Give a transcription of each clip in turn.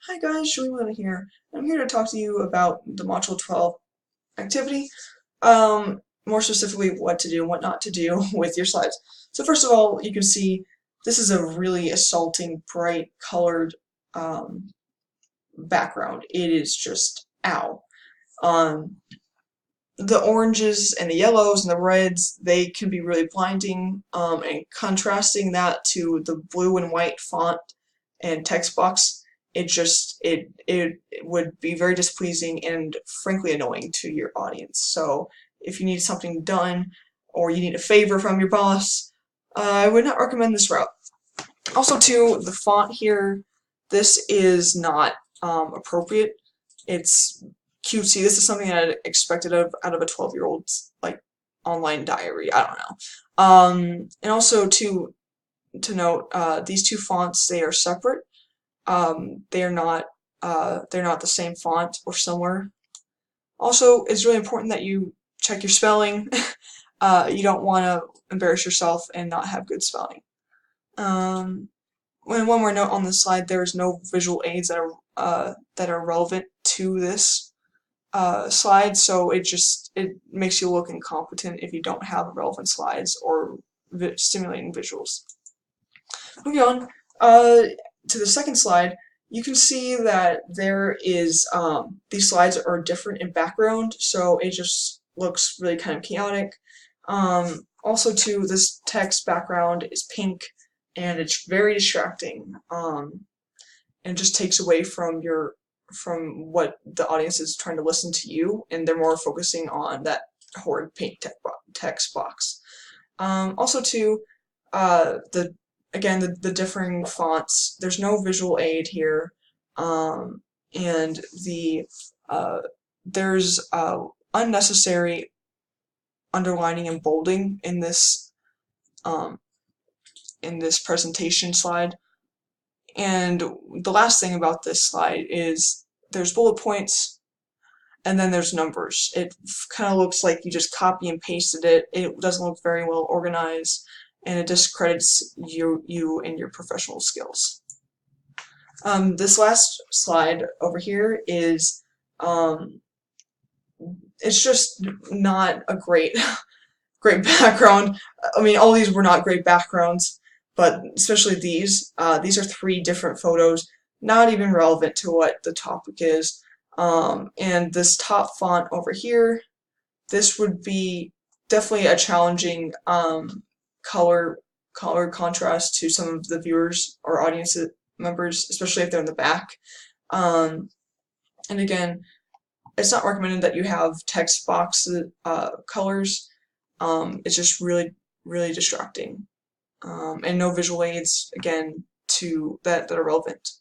Hi guys, Julian here. I'm here to talk to you about the Module 12 activity, more specifically what to do and what not to do with your slides. So first of all, you can see this is a really assaulting, bright colored background. It is just ow. Um, the oranges and the yellows and the reds, they can be really blinding, and contrasting that to the blue and white font and text box, it would be very displeasing and frankly annoying to your audience. So if you need something done or you need a favor from your boss, I would not recommend this route. Also too, the font here, this is not appropriate. It's cutesy. This is something that I expected out of a 12-year-old's like online diary. I don't know. And also to note, these two fonts, they are separate. They're not the same font or similar. Also, it's really important that you check your spelling. You don't want to embarrass yourself and not have good spelling. And one more note on this slide: there is no visual aids that are relevant to this slide, so it makes you look incompetent if you don't have relevant slides or stimulating visuals. Moving on to the second slide, you can see that there is these slides are different in background, so it just looks really kind of chaotic. Also too, this text background is pink and it's very distracting, and just takes away from what the audience is trying to listen to you, and they're more focusing on that horrid pink text box. Also too, the differing fonts, there's no visual aid here, and there's unnecessary underlining and bolding in this presentation slide. And the last thing about this slide is there's bullet points and then there's numbers. It kind of looks like you just copy and pasted it. It doesn't look very well organized, and it discredits you and your professional skills. This last slide over here is it's just not a great background. I mean, all these were not great backgrounds, but especially these. These are 3 different photos, not even relevant to what the topic is. And this top font over here, this would be definitely a challenging color contrast to some of the viewers or audience members, especially if they're in the back. And again, it's not recommended that you have text box colors. It's just really distracting, and no visual aids again to that are relevant.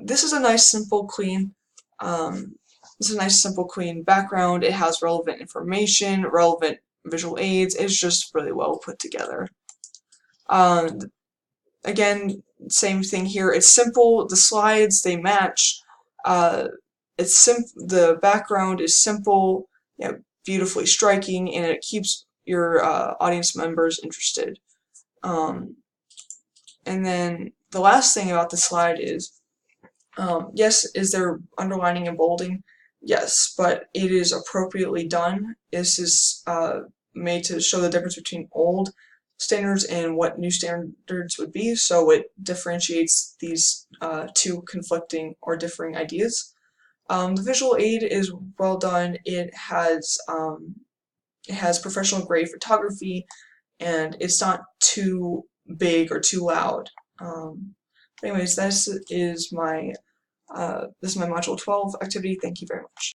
This is a nice, simple, clean. This is a nice, simple, clean background. It has relevant information, relevant visual aids. It's just really well put together. Again, same thing here. It's simple. The slides, they match. The background is simple, beautifully striking, and it keeps your audience members interested. And then the last thing about the slide is, yes, is there underlining and bolding? Yes, but it is appropriately done. This is made to show the difference between old standards and what new standards would be, so it differentiates these 2 conflicting or differing ideas. The visual aid is well done. It has professional grade photography, and it's not too big or too loud. Anyways, this is my Module 12 activity. Thank you very much.